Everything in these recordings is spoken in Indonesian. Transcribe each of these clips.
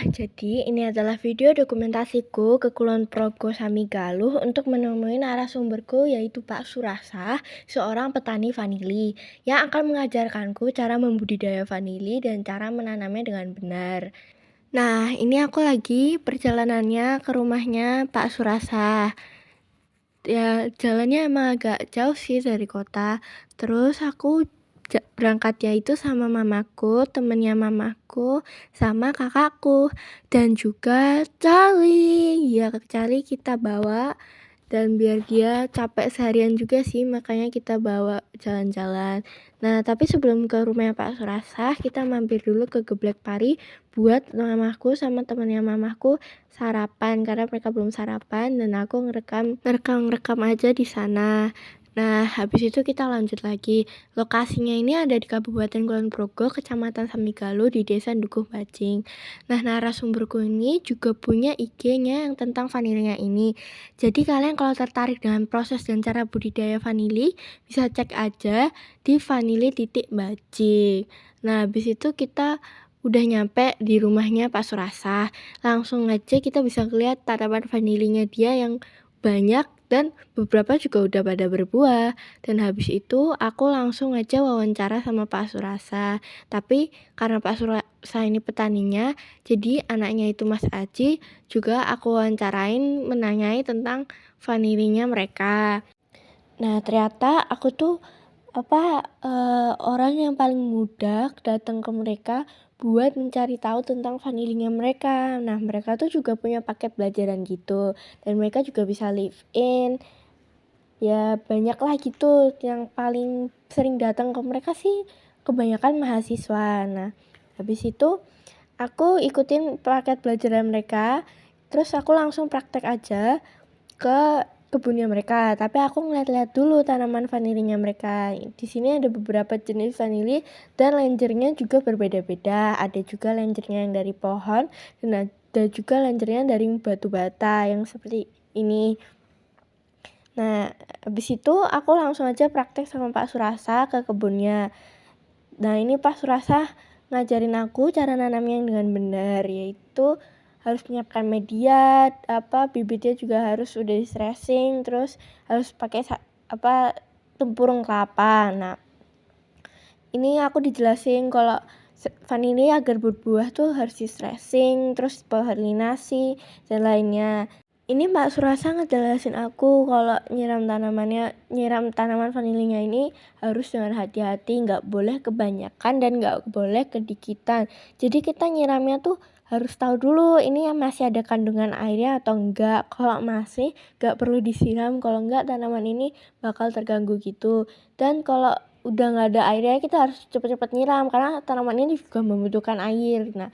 Jadi ini adalah video dokumentasiku ke Kulon Progo Samigaluh untuk menemui narasumberku yaitu Pak Surasa, seorang petani vanili yang akan mengajarkanku cara membudidaya vanili dan cara menanamnya dengan benar. Nah, ini aku lagi perjalanannya ke rumahnya Pak Surasa. Ya, jalannya emang agak jauh sih dari kota. Terus aku berangkatnya itu sama mamaku, temennya mamaku, sama kakakku. Dan juga Charlie. Ya, Charlie kita bawa. Dan biar dia capek seharian juga sih, makanya kita bawa jalan-jalan. Nah, tapi sebelum ke rumahnya Pak Surasa, kita mampir dulu ke Geblek Pari buat mamaku sama temannya mamaku sarapan karena mereka belum sarapan dan aku ngerekam aja di sana. Nah, habis itu kita lanjut lagi. Lokasinya ini ada di Kabupaten Kulon Progo, Kecamatan Samigaluh di Desa Dukuh Bajing. Nah, narasumberku ini juga punya IG-nya yang tentang vanilinya ini. Jadi kalian kalau tertarik dengan proses dan cara budidaya vanili, bisa cek aja di vanili.bajing. Nah, habis itu kita udah nyampe di rumahnya Pak Surasa. Langsung aja kita bisa lihat tanaman vanilinya dia yang banyak dan beberapa juga udah pada berbuah. Dan habis itu aku langsung aja wawancara sama Pak Surasa. Tapi karena Pak Surasa ini petaninya, jadi anaknya itu Mas Aji juga aku wawancarain menanyai tentang vanilinya mereka. Nah, ternyata aku tuh orang yang paling mudah datang ke mereka buat mencari tahu tentang vanilinya mereka. Nah, mereka tuh juga punya paket belajaran gitu dan mereka juga bisa live in. Ya, banyak lah gitu yang paling sering datang ke mereka sih kebanyakan mahasiswa. Nah, habis itu aku ikutin paket belajaran mereka, terus aku langsung praktek aja ke kebunnya mereka, tapi aku ngeliat-liat dulu tanaman vanilinya mereka. Di sini ada beberapa jenis vanili dan lenjernya juga berbeda-beda. Ada juga lenjernya yang dari pohon dan ada juga lenjernya dari batu bata yang seperti ini. Nah, habis itu aku langsung aja praktek sama Pak Surasa ke kebunnya. Nah, ini Pak Surasa ngajarin aku cara nanamnya dengan benar, yaitu harus menyiapkan media, bibitnya juga harus udah di stressing, terus harus pakai tempurung kelapa. Nah, ini aku dijelasin kalau vanili agar berbuah tuh harus di stressing, terus polinasi dan lainnya. Ini Pak Surasa ngejelasin aku kalau nyiram tanaman vanilinya ini harus dengan hati-hati, nggak boleh kebanyakan dan nggak boleh kedikitan. Jadi kita nyiramnya tuh harus tahu dulu ini yang masih ada kandungan airnya atau enggak. Kalau masih, nggak perlu disiram. Kalau enggak, tanaman ini bakal terganggu gitu. Dan kalau udah nggak ada airnya, kita harus cepet-cepet nyiram karena tanaman ini juga membutuhkan air. Nah,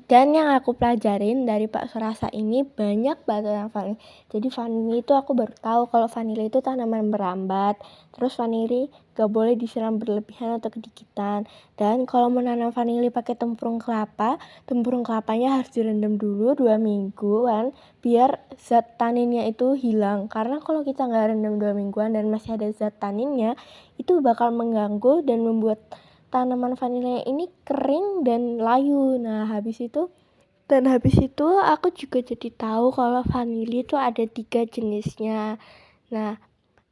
dan yang aku pelajarin dari Pak Surasa ini banyak banget tentang vanili. Jadi vanili itu aku baru tahu kalau vanili itu tanaman merambat. Terus vanili gak boleh disiram berlebihan atau kedikitan. Dan kalau menanam vanili pakai tempurung kelapanya harus direndam dulu 2 mingguan biar zat taninnya itu hilang. Karena kalau kita nggak rendam 2 mingguan dan masih ada zat taninnya, itu bakal mengganggu dan membuat tanaman vanilanya ini kering dan layu. Habis itu aku juga jadi tahu kalau vanili itu ada 3 jenisnya. Nah,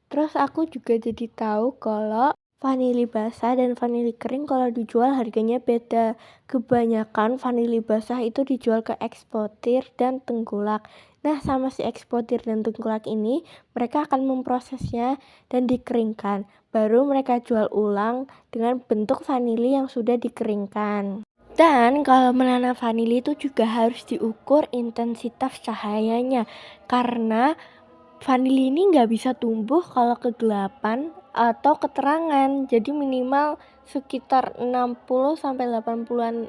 terus aku juga jadi tahu kalau vanili basah dan vanili kering kalau dijual harganya beda. Kebanyakan vanili basah itu dijual ke eksportir dan tengkulak. Nah, sama si eksportir dan tengkulak ini, mereka akan memprosesnya dan dikeringkan. Baru mereka jual ulang dengan bentuk vanili yang sudah dikeringkan. Dan kalau menanam vanili itu juga harus diukur intensitas cahayanya. Karena vanili ini nggak bisa tumbuh kalau kegelapan atau keterangan. Jadi minimal sekitar 60-80-an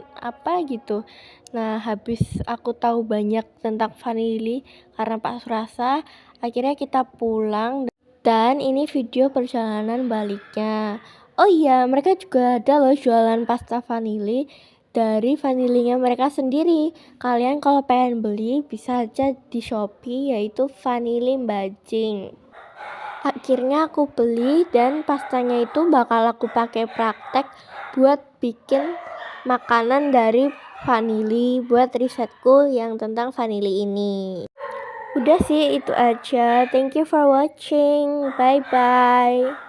gitu. Nah, habis aku tahu banyak tentang vanili karena Pak Surasa, akhirnya kita pulang dan ini video perjalanan baliknya. Oh iya, mereka juga ada loh jualan pasta vanili dari vanilinya mereka sendiri. Kalian kalau pengen beli bisa aja di Shopee yaitu vanili bajing. Akhirnya aku beli dan pastanya itu bakal aku pakai praktek buat bikin makanan dari vanili buat risetku yang tentang vanili ini. Udah sih itu aja. Thank you for watching. Bye bye.